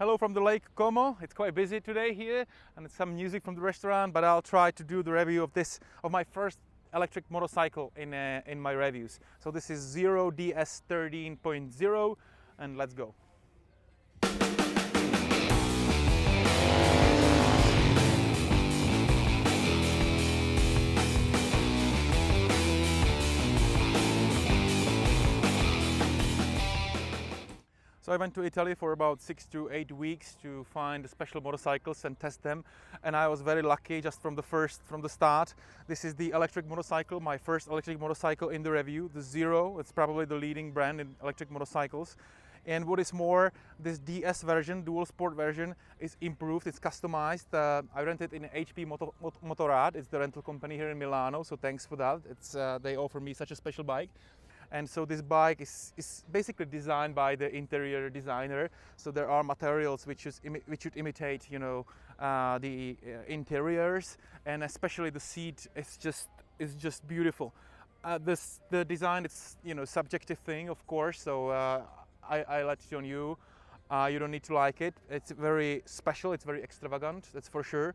Hello from the Lake Como. It's quite busy today here and it's some music from the restaurant, but I'll try to do the review of my first electric motorcycle in my reviews. So this is RODE 13.0 and let's go. So I went to Italy for about 6 to 8 weeks to find special motorcycles and test them, and I was very lucky just from the start. This is the electric motorcycle, my first electric motorcycle in the review, the Zero. It's probably the leading brand in electric motorcycles. And what is more, this DS version, dual sport version, is improved, it's customized. I rented in HP Motorrad, it's the rental company here in Milano, so thanks for that. They offer me such a special bike. And so this bike is basically designed by the interior designer. So there are materials which should imitate, the interiors, and especially the seat is just beautiful. The design is subjective thing, of course. So I let it on you. You don't need to like it. It's very special. It's very extravagant. That's for sure.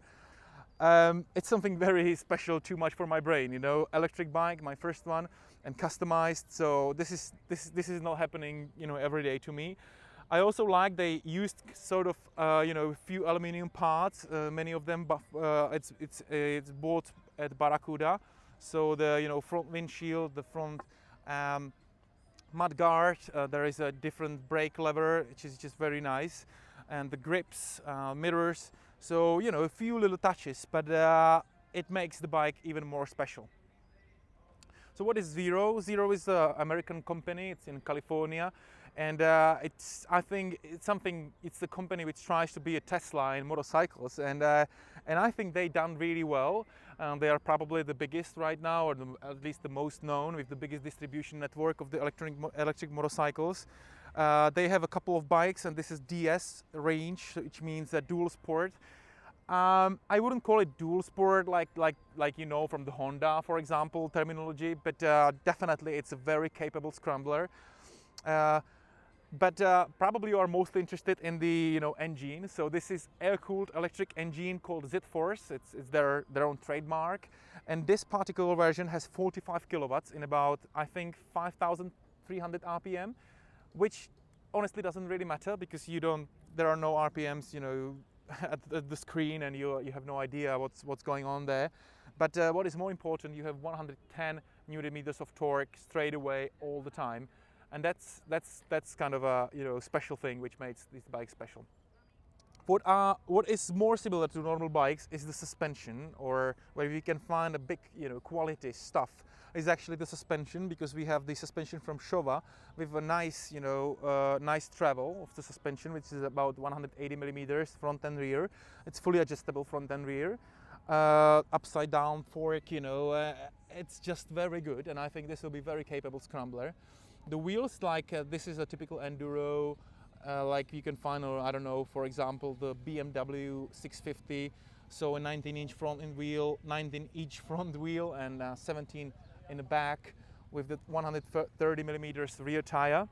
It's something very special, too much for my brain, electric bike, my first one, and customized. So this is not happening, every day to me. I also like they used sort of, a few aluminum parts, many of them, but it's bought at Barracuda. So the front windshield, the front mud guard, there is a different brake lever, which is just very nice, and the grips, mirrors. So, a few little touches, but it makes the bike even more special. So what is Zero? Zero is an American company, it's in California, and I think it's the company which tries to be a Tesla in motorcycles, and I think they've done really well. They are probably the biggest right now, or at least the most known, with the biggest distribution network of the electric motorcycles. They have a couple of bikes, and this is DS range, which means dual sport. I wouldn't call it dual sport like from the Honda, for example, terminology, but definitely it's a very capable scrambler. But probably you are mostly interested in the engine. So this is air-cooled electric engine called Z4. It's their own trademark, and this particular version has 45 kilowatts in about, I think, 5,300 RPM. Which honestly doesn't really matter because there are no RPMs, at the screen, and you have no idea what's going on there. But what is more important, you have 110 Newton meters of torque straight away all the time, and that's kind of a special thing which makes this bike special. What is more similar to normal bikes is the suspension, or where we can find a big quality stuff is actually the suspension, because we have the suspension from Showa with a nice nice travel of the suspension, which is about 180 millimeters front and rear. It's fully adjustable front and rear, upside down fork. It's just very good, and I think this will be very capable scrambler. The wheels, this is a typical enduro. Like you can find, I don't know, for example, the BMW 650. So a 19-inch front wheel, 19-inch front wheel, and 17 in the back with the 130 millimeters rear tire.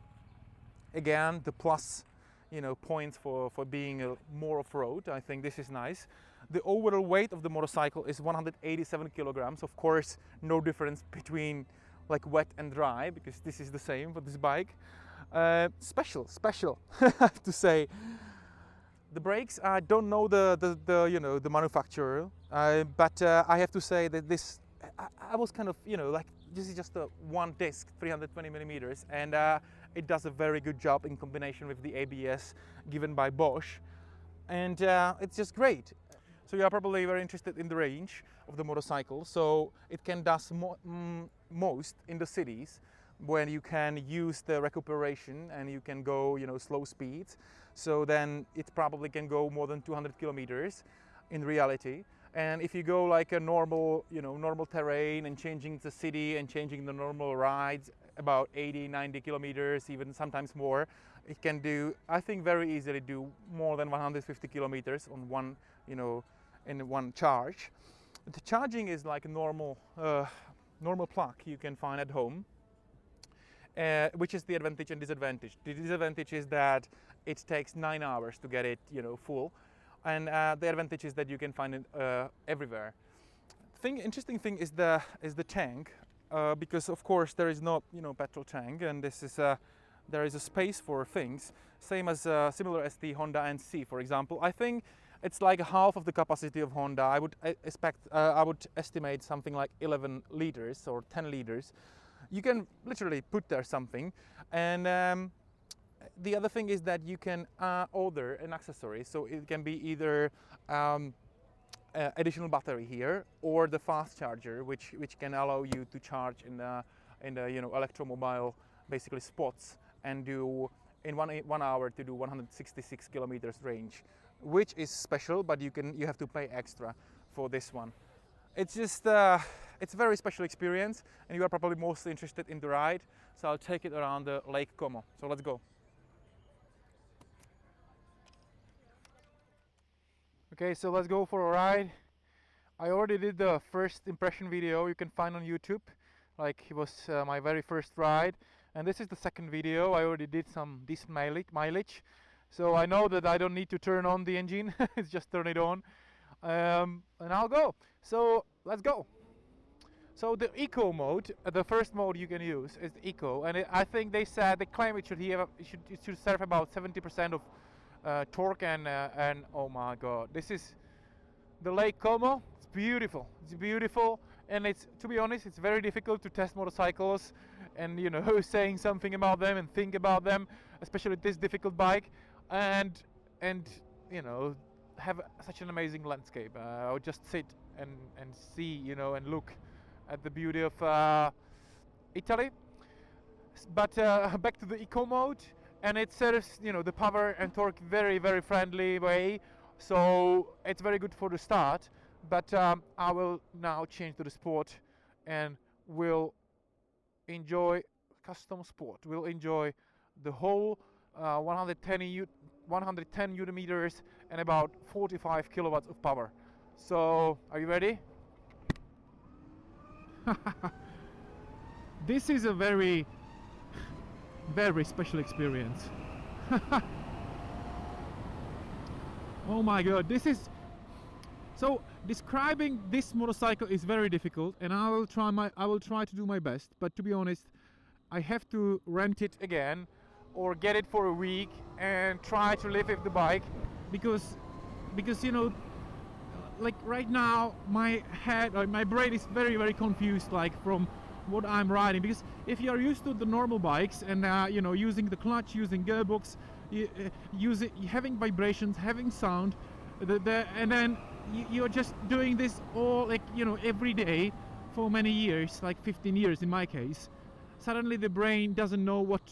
Again, the plus, points for being more off-road. I think this is nice. The overall weight of the motorcycle is 187 kilograms. Of course, no difference between wet and dry, because this is the same for this bike. Special, I have to say. The brakes, I don't know the manufacturer, but I have to say that this, I was kind of, this is just a one disc, 320 millimeters, and it does a very good job in combination with the ABS given by Bosch, and it's just great. So you are probably very interested in the range of the motorcycle. So it can do most in the cities, when you can use the recuperation and you can go slow speeds. So then it probably can go more than 200 kilometers in reality. And if you go like a normal normal terrain and changing the city and changing the normal rides about 80-90 kilometers, even sometimes more, it can do, I think, very easily do more than 150 kilometers on one in one charge. The charging is like a normal plug you can find at home. Which is the advantage and disadvantage. The disadvantage is that it takes 9 hours to get it, you know, full. And the advantage is that you can find it everywhere. Interesting thing is the tank, because of course there is no, you know, petrol tank, and this is there is a space for things, same as similar as the Honda NC, for example. I think it's like half of the capacity of Honda. I would estimate something like 11 liters or 10 liters. You can literally put there something, and the other thing is that you can order an accessory, so it can be either additional battery here or the fast charger, which can allow you to charge in the you know, electromobile basically spots, and do in 1 hour to do 166 kilometers range, which is special, but you have to pay extra for this one. It's just it's a very special experience, and you are probably most interested in the ride, so I'll take it around the Lake Como. So let's go. Okay, so let's go for a ride. I already did the first impression video you can find on YouTube, like it was my very first ride, and this is the second video. I already did some decent mileage, so I know that I don't need to turn on the engine. It's just turn it on, and I'll go. So let's go. So the eco mode, the first mode you can use is the eco, and I think they claim it should serve about 70% of torque, and oh my god, this is the Lake Como. It's beautiful. It's beautiful, and it's, to be honest, it's very difficult to test motorcycles and, you know, saying something about them and think about them, especially this difficult bike, and you know, have such an amazing landscape. I would just sit and see, you know, and look at the beauty of Italy. But back to the eco mode, and it serves, you know, the power and torque very, very friendly way, so it's very good for the start. But I will now change to the sport, and we'll enjoy custom sport. We'll enjoy the whole 110 Newton meters and about 45 kilowatts of power. So are you ready? This is a very, very special experience. Oh my god, this is so, describing this motorcycle is very difficult, and I will try to do my best, but to be honest, I have to rent it again or get it for a week and try to live with the bike, because you know, like right now my head or my brain is very, very confused, like from what I'm riding, because if you are used to the normal bikes and you know, using the clutch, using gearbox, having vibrations, having sound, and then you're just doing this all, like, you know, every day for many years, like 15 years in my case. Suddenly the brain doesn't know what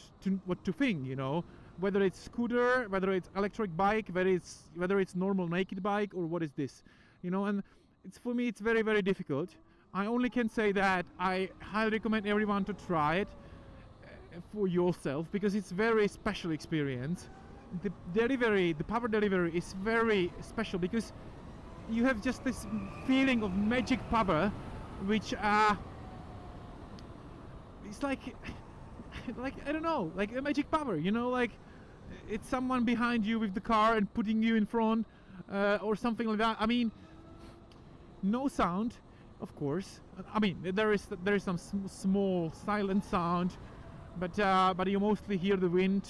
to think, you know, whether it's scooter, whether it's electric bike, whether it's normal naked bike, or what is this, you know. And it's, for me, it's very, very difficult. I only can say that I highly recommend everyone to try it for yourself, because it's very special experience. The power delivery is very special, because you have just this feeling of magic power, which it's like I don't know, like a magic power, you know, like it's someone behind you with the car and putting you in front, or something like that. I mean, no sound, of course. I mean, there is some small silent sound, but you mostly hear the wind,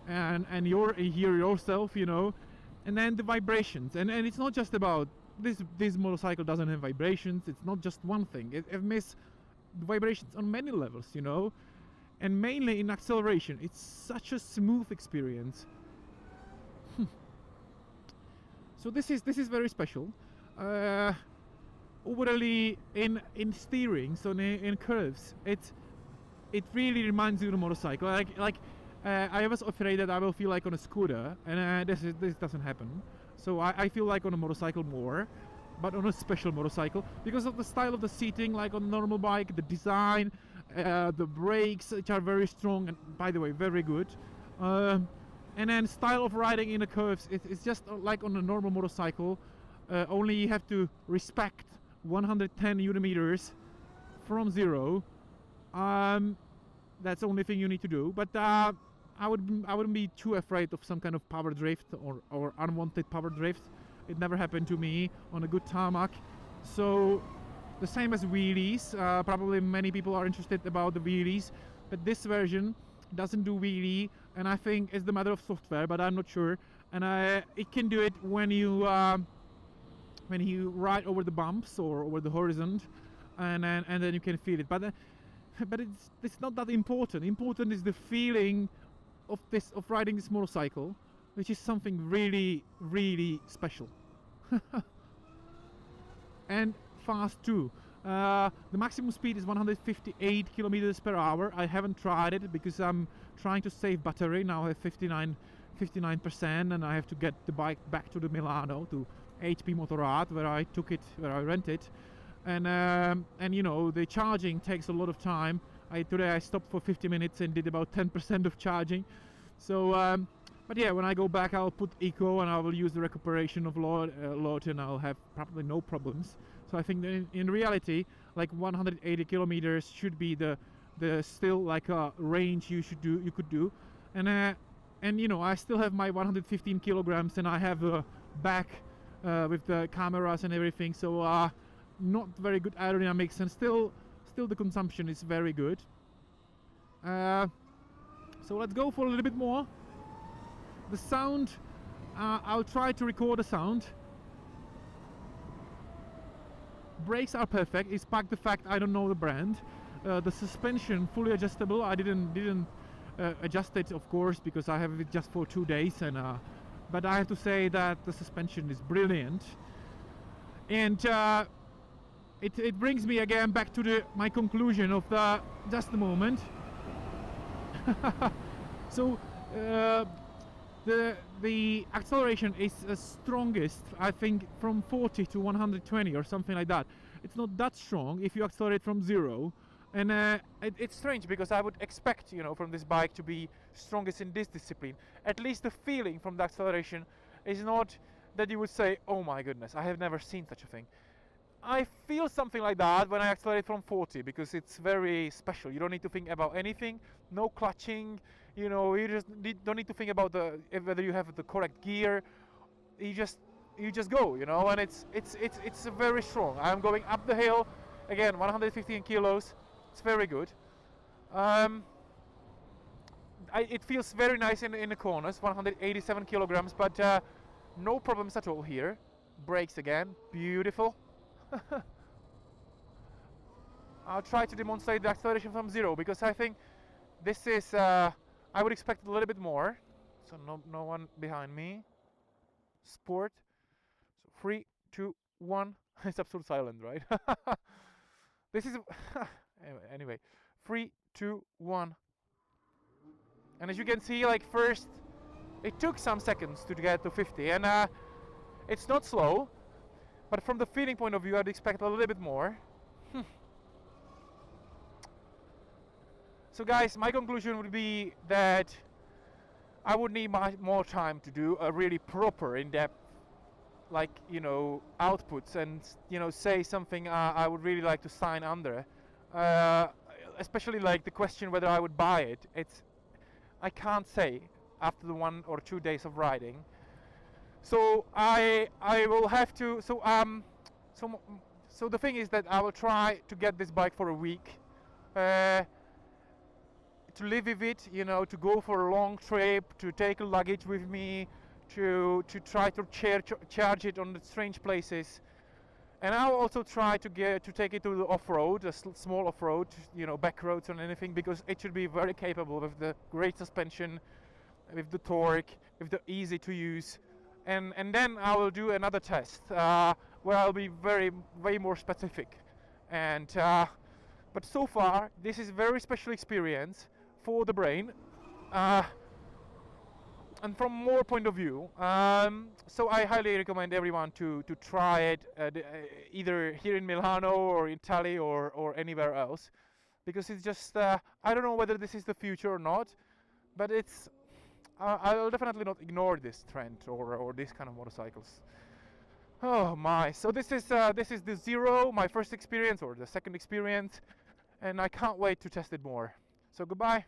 and you hear yourself, you know. And then the vibrations, and it's not just about this motorcycle doesn't have vibrations. It's not just one thing. It emits vibrations on many levels, you know, and mainly in acceleration. It's such a smooth experience. So this is very special. Overly in steering, so in curves, it really reminds you of a motorcycle. I was afraid that I will feel like on a scooter, and this doesn't happen. So I feel like on a motorcycle more, but on a special motorcycle, because of the style of the seating, like on a normal bike, the design, the brakes, which are very strong and, by the way, very good. And then style of riding in the curves, it's just like on a normal motorcycle, only you have to respect 110 Newton meters from zero. That's the only thing you need to do. But I wouldn't be too afraid of some kind of power drift or unwanted power drift. It never happened to me on a good tarmac. So the same as wheelies. Probably many people are interested about the wheelies, but this version doesn't do wheelie, and I think it's the matter of software, but I'm not sure. And it can do it when you ride over the bumps or over the horizon, and then you can feel it. But it's not that important. Important is the feeling of riding this motorcycle, which is something really, really special. And fast too. The maximum speed is 158 kilometers per hour. I haven't tried it because I'm trying to save battery. Now I have 59%, and I have to get the bike back to the Milano, to HP Motorrad, where I rented. And you know, the charging takes a lot of time. Today I stopped for 50 minutes and did about 10% of charging. So but yeah, when I go back I'll put eco and I will use the recuperation of load, and I'll have probably no problems. So I think that in reality, like 180 kilometers should be the still like a range you could do. And you know, I still have my 115 kilograms, and I have a back with the cameras and everything. So not very good aerodynamics, and still the consumption is very good. So let's go for a little bit more. The sound, I'll try to record the sound. Brakes are perfect, despite the fact I don't know the brand. The suspension fully adjustable. I didn't adjust it, of course, because I have it just for 2 days, and but I have to say that the suspension is brilliant. And it brings me again back to my conclusion of just a moment. So the acceleration is strongest, I think, from 40 to 120 or something like that. It's not that strong if you accelerate from 0. And it's strange, because I would expect, you know, from this bike to be strongest in this discipline. At least the feeling from the acceleration is not that you would say, oh my goodness, I have never seen such a thing. I feel something like that when I accelerate from 40, because it's very special. You don't need to think about anything, no clutching, you know, you just don't need to think about whether you have the correct gear. You just go, you know, and it's very strong. I'm going up the hill, again, 115 kilos. It's very good. It feels very nice in the corners, 187 kilograms, but no problems at all here. Brakes again, beautiful. I'll try to demonstrate the acceleration from 0, because I think this is, I would expect a little bit more. So no one behind me. Sport. So 3, 2, 1. It's absolute silent, right? This is anyway. 3, 2, 1. And as you can see, like, first it took some seconds to get to 50, and it's not slow, but from the feeling point of view, I'd expect a little bit more. So guys, my conclusion would be that I would need more time to do a really proper, in-depth, like, you know, outputs, and, you know, say something I would really like to sign under. Especially like the question whether I would buy it. I can't say after the 1 or 2 days of riding. So I will have to. So the thing is that I will try to get this bike for a week. To live with it, you know, to go for a long trip, to take a luggage with me, to try to charge it on the strange places, and I'll also try to take it to the off-road, a small off-road, you know, back roads or anything, because it should be very capable with the great suspension, with the torque, with the easy to use, and then I will do another test where I'll be way more specific, and but so far this is a very special experience for the brain, and from more point of view. So I highly recommend everyone to try it, either here in Milano or Italy or anywhere else, because it's just I don't know whether this is the future or not, but it's I will definitely not ignore this trend or this kind of motorcycles. Oh my! So this is the 0, my first experience or the second experience, and I can't wait to test it more. So goodbye.